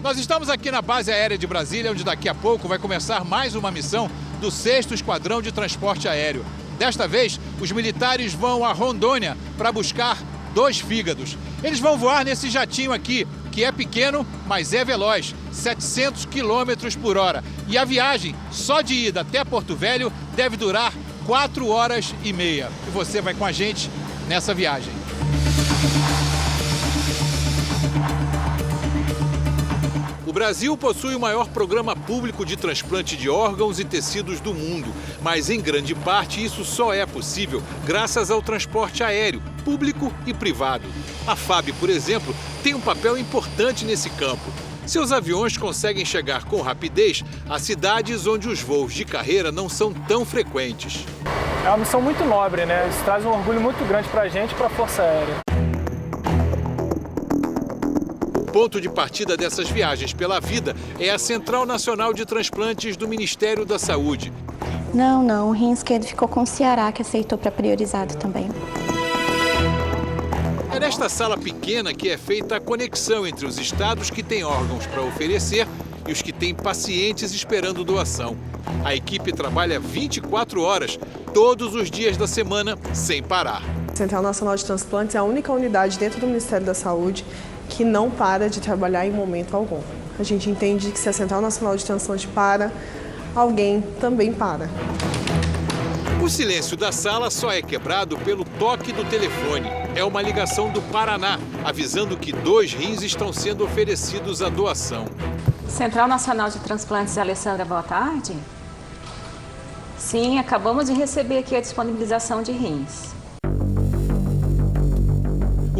Nós estamos aqui na base aérea de Brasília, onde daqui a pouco vai começar mais uma missão do 6º Esquadrão de Transporte Aéreo. Desta vez, os militares vão a Rondônia para buscar 2 fígados. Eles vão voar nesse jatinho aqui, que é pequeno, mas é veloz, 700 km por hora. E a viagem, só de ida até Porto Velho, deve durar 4 horas e meia. E você vai com a gente nessa viagem. O Brasil possui o maior programa público de transplante de órgãos e tecidos do mundo, mas em grande parte isso só é possível graças ao transporte aéreo, público e privado. A FAB, por exemplo, tem um papel importante nesse campo. Seus aviões conseguem chegar com rapidez a cidades onde os voos de carreira não são tão frequentes. É uma missão muito nobre, né? Isso traz um orgulho muito grande para a gente e para a Força Aérea. O ponto de partida dessas viagens pela vida é a Central Nacional de Transplantes do Ministério da Saúde. Não, o rim esquerdo ficou com o Ceará, que aceitou para priorizado também. É nesta sala pequena que é feita a conexão entre os estados que têm órgãos para oferecer e os que têm pacientes esperando doação. A equipe trabalha 24 horas, todos os dias da semana, sem parar. A Central Nacional de Transplantes é a única unidade dentro do Ministério da Saúde que não para de trabalhar em momento algum. A gente entende que se a Central Nacional de Transplantes para, alguém também para. O silêncio da sala só é quebrado pelo toque do telefone. É uma ligação do Paraná, avisando que 2 rins estão sendo oferecidos à doação. Central Nacional de Transplantes, Alessandra, boa tarde. Sim, acabamos de receber aqui a disponibilização de rins.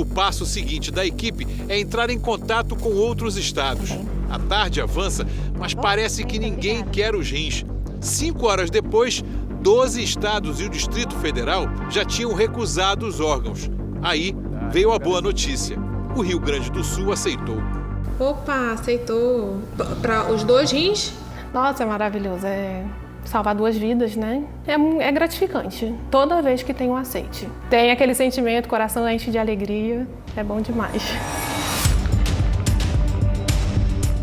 O passo seguinte da equipe é entrar em contato com outros estados. A tarde avança, mas parece que ninguém quer os rins. 5 horas depois, 12 estados e o Distrito Federal já tinham recusado os órgãos. Aí veio a boa notícia. O Rio Grande do Sul aceitou. Opa, aceitou. Para os 2 rins? Nossa, é maravilhoso. É salvar 2 vidas, né? É gratificante. Toda vez que tem um aceite. Tem aquele sentimento, o coração enche de alegria. É bom demais.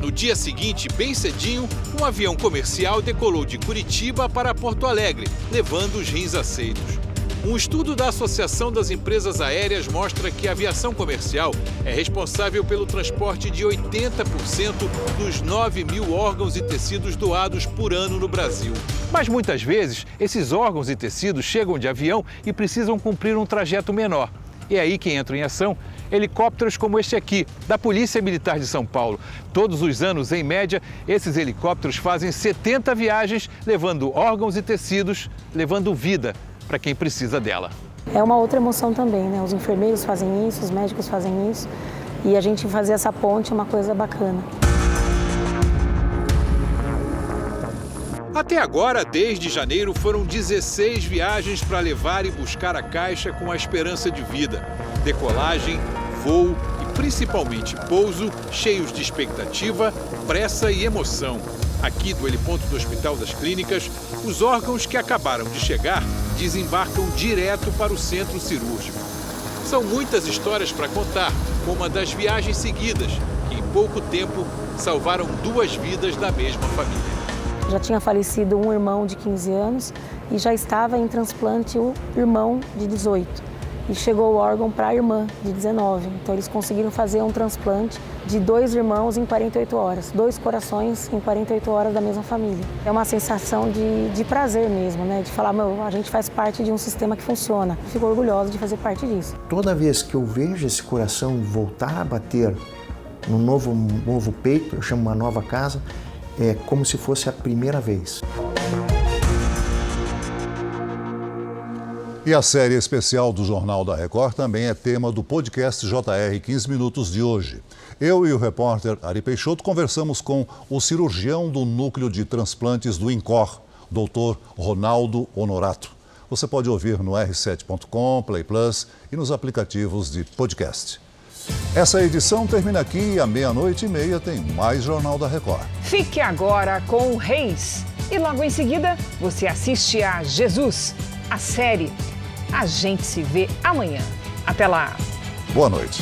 No dia seguinte, bem cedinho, um avião comercial decolou de Curitiba para Porto Alegre, levando os rins aceitos. Um estudo da Associação das Empresas Aéreas mostra que a aviação comercial é responsável pelo transporte de 80% dos 9.000 órgãos e tecidos doados por ano no Brasil. Mas muitas vezes, esses órgãos e tecidos chegam de avião e precisam cumprir um trajeto menor. É aí que entram em ação helicópteros como este aqui, da Polícia Militar de São Paulo. Todos os anos, em média, esses helicópteros fazem 70 viagens, levando órgãos e tecidos, levando vida para quem precisa dela. É uma outra emoção também, né? Os enfermeiros fazem isso, os médicos fazem isso. E a gente fazer essa ponte é uma coisa bacana. Até agora, desde janeiro, foram 16 viagens para levar e buscar a caixa com a esperança de vida. Decolagem, voo e principalmente pouso, cheios de expectativa, pressa e emoção. Aqui do heliponto do Hospital das Clínicas, os órgãos que acabaram de chegar desembarcam direto para o centro cirúrgico. São muitas histórias para contar, como a das viagens seguidas, que em pouco tempo salvaram 2 vidas da mesma família. Já tinha falecido um irmão de 15 anos e já estava em transplante o irmão de 18. E chegou o órgão para a irmã de 19. Então eles conseguiram fazer um transplante de 2 irmãos em 48 horas. 2 corações em 48 horas da mesma família. É uma sensação de prazer mesmo, né? De falar, a gente faz parte de um sistema que funciona. Fico orgulhosa de fazer parte disso. Toda vez que eu vejo esse coração voltar a bater num novo peito, eu chamo uma nova casa, é como se fosse a primeira vez. E a série especial do Jornal da Record também é tema do podcast JR 15 Minutos de hoje. Eu e o repórter Ari Peixoto conversamos com o cirurgião do Núcleo de Transplantes do INCOR, Dr. Ronaldo Honorato. Você pode ouvir no r7.com, Play Plus e nos aplicativos de podcast. Essa edição termina aqui e à 00:30 tem mais Jornal da Record. Fique agora com o Reis. E logo em seguida, você assiste a Jesus, a série. A gente se vê amanhã. Até lá. Boa noite.